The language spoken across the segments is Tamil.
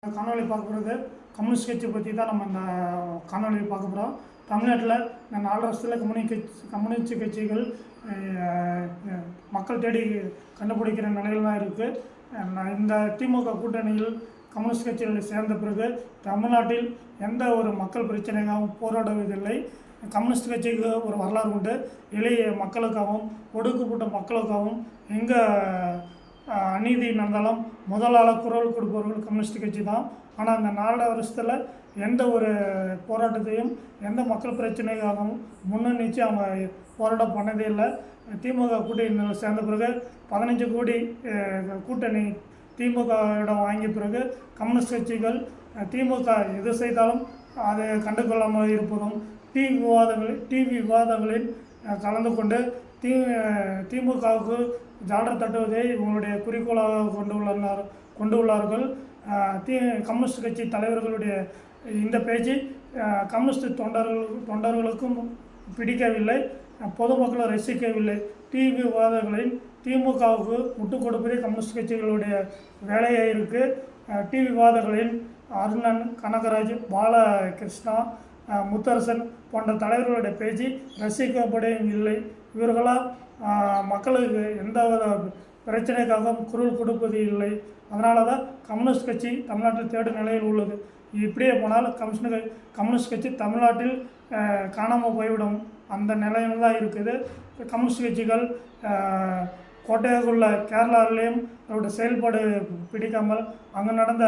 காணொலி பார்க்க போகிறது கம்யூனிஸ்ட் கட்சி பற்றி தான் நம்ம இந்த காணொலி பார்க்க போகிறோம். தமிழ்நாட்டில் இந்த 4 வருஷத்தில் கம்யூனிஸ்ட் கட்சிகள் மக்கள் தேடி கண்டுபிடிக்கிற நிலையில் தான் இருக்குது. இந்த திமுக கூட்டணியில் கம்யூனிஸ்ட் கட்சிகளில் சேர்ந்த பிறகு தமிழ்நாட்டில் எந்த ஒரு மக்கள் பிரச்சனைக்காகவும் போராடுவதில்லை. கம்யூனிஸ்ட் கட்சிக்கு ஒரு வரலாறு உண்டு. எளிய மக்களுக்காகவும் ஒடுக்கப்பட்ட மக்களுக்காகவும் எங்கே அநீதி நடந்தாலும் முதலாள குரல் கொடுப்பவர்கள் கம்யூனிஸ்ட் கட்சி தான். ஆனால் இந்த 4 வருஷத்தில் எந்த ஒரு போராட்டத்தையும் எந்த மக்கள் பிரச்சனைக்காகவும் முன்னணிச்சு அவங்க போராட்டம் பண்ணதே இல்லை. திமுக கூட்டணியில் சேர்ந்த பிறகு 15 கோடி கூட்டணி திமுகவிடம் வாங்கிய பிறகு கம்யூனிஸ்ட் கட்சிகள் திமுக எது செய்தாலும் அதை கண்டுகொள்ளாமல் இருப்பதும் டிவி விவாதங்களில் கலந்து கொண்டு திமுகவுக்கு ஜாலர் தட்டுவதை இவங்களுடைய குறிக்கோளாக கொண்டுள்ளார்கள். கம்யூனிஸ்ட் கட்சி தலைவர்களுடைய இந்த பேச்சு கம்யூனிஸ்ட் தொண்டர்களுக்கும் பிடிக்கவில்லை, பொதுமக்களும் ரசிக்கவில்லை. டிவி விவாதங்களில் திமுகவுக்கு முட்டுக் கொடுப்பதே கம்யூனிஸ்ட் கட்சிகளுடைய வேலையாக இருக்குது. டிவி விவாதங்களில் அருணன், கனகராஜ், பாலகிருஷ்ணா, முத்தரசன் போன்ற தலைவர்களுடைய பேச்சு ரசிக்கப்படவில்லை. இவர்களால் மக்களுக்கு எந்த பிரச்சனைக்காகவும் குரல் கொடுப்பது இல்லை. அதனால தான் கம்யூனிஸ்ட் கட்சி தமிழ்நாட்டில் தேடும் நிலையில் உள்ளது. இப்படியே போனால் கம்யூனிஸ்ட் கட்சி தமிழ்நாட்டில் காணாமல் போய்விடும். அந்த நிலையில் தான் இருக்குது. கம்யூனிஸ்ட் கட்சிகள் கோட்டையாக உள்ள கேரளாவிலேயும் அவருடைய செயல்பாடு பிடிக்காமல் அங்கு நடந்த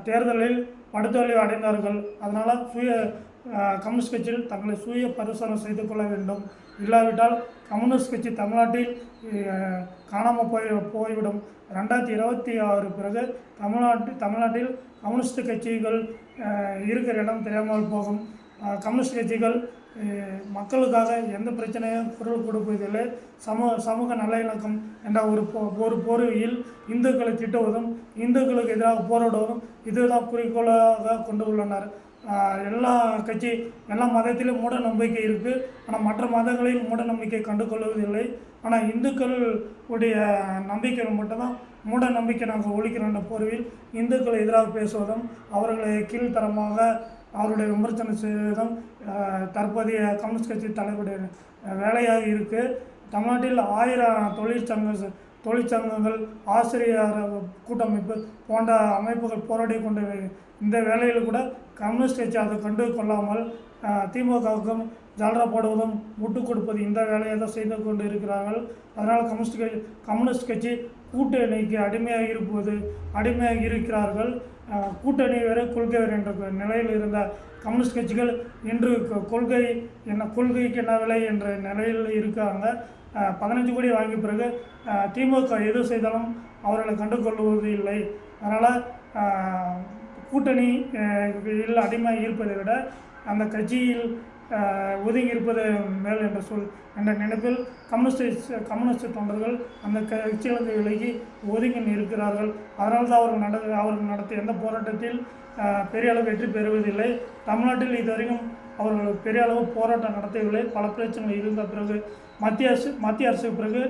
தேர்தலில் படுதோல்வி அடைந்தார்கள். அதனால் கம்யூனிஸ்ட் கட்சியில் தங்களை சுய பரிசோதனை செய்து கொள்ள வேண்டும். இல்லாவிட்டால் கம்யூனிஸ்ட் கட்சி தமிழ்நாட்டில் காணாமல் போய்விடும். 2026 பிறகு தமிழ்நாட்டில் கம்யூனிஸ்ட் கட்சிகள் இருக்கிற இடம் தெரியாமல் போகும். கம்யூனிஸ்ட் கட்சிகள் மக்களுக்காக எந்த பிரச்சனையும் குரல் கொடுப்பதில்லை. சமூக நல்லிணக்கம் என்ற ஒரு போர்வையில் இந்துக்களை திட்டுவதும் இந்துக்களுக்கு எதிராக போராடுவதும் இதுதான் குறிக்கோளாக கொண்டு உள்ளனர். எல்லா மதத்திலும் மூட நம்பிக்கை இருக்குது. ஆனால் மற்ற மதங்களில் மூட நம்பிக்கை கண்டு கொள்வதில்லை. ஆனால் இந்துக்களுடைய நம்பிக்கைகள் மட்டும்தான் மூட நம்பிக்கை நாங்கள் ஒழிக்கிறோன்ற போர்வையில் இந்துக்களை எதிராக பேசுவதும் அவர்களை கீழ்த்தரமாக அவருடைய விமர்சனம் செய்வதும் தற்போதைய கம்யூனிஸ்ட் கட்சி தலைவருடைய வேலையாக இருக்குது. தமிழ்நாட்டில் 1000 தொழிற்சங்கங்கள், ஆசிரியர் கூட்டமைப்பு போன்ற அமைப்புகள் போராடி கொண்டு இந்த வேலையில் கூட கம்யூனிஸ்ட் கட்சி அதை கண்டு கொள்ளாமல் திமுகவுக்கும் ஜாலரா போடுவதும் முட்டுக் கொடுப்பது இந்த வேலையை தான் செய்து கொண்டு இருக்கிறார்கள். அதனால் கம்யூனிஸ்ட் கட்சி கூட்டணிக்கு அடிமையாக இருக்கிறார்கள். கூட்டணி வேறு கொள்கை வேறு என்ற நிலையில் இருந்த கம்யூனிஸ்ட் கட்சிகள் இன்று கொள்கைக்கு என்ன விலை என்ற நிலையில் இருக்காங்க. 15 கோடி வாங்கிய பிறகு திமுக எது செய்தாலும் அவர்களை கண்டுகொள்வது இல்லை. அதனால் கூட்டணியில் அடிமையாக இருப்பதை விட அந்த கட்சியில் ஒதுங்கி இருப்பது மேல் என்ற நினைப்பில் கம்யூனிஸ்ட் தொண்டர்கள் அந்த கட்சியிலிருந்து விலகி ஒதுங்கி இருக்கிறார்கள். அதனால் தான் அவர்கள் நடத்திய எந்த போராட்டத்தில் பெரிய அளவு வெற்றி பெறுவதில்லை. தமிழ்நாட்டில் இதுவரைக்கும் அவர்கள் பெரிய அளவு போராட்டம் நடத்தவில்லை. பல பிரச்சனைகள் இருந்த பிறகு மத்திய அரசுக்கு பிறகு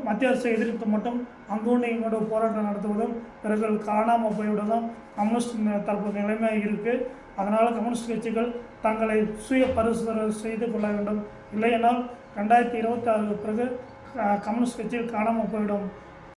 மத்திய அரசை எதிர்த்து மட்டும் அங்கொண்டு இங்கோடு போராட்டம் நடத்துவதும் பிறகு காணாமல் போய்விடுவதும் கம்யூனிஸ்ட் தற்போது நிலைமையாக இருக்குது. அதனால் கம்யூனிஸ்ட் கட்சிகள் தங்களை சுய பரிசோதனை செய்து கொள்ள வேண்டும். இல்லையென்றால் 2026 பிறகு கம்யூனிஸ்ட் கட்சியில் காணாமல் போய்விடும்.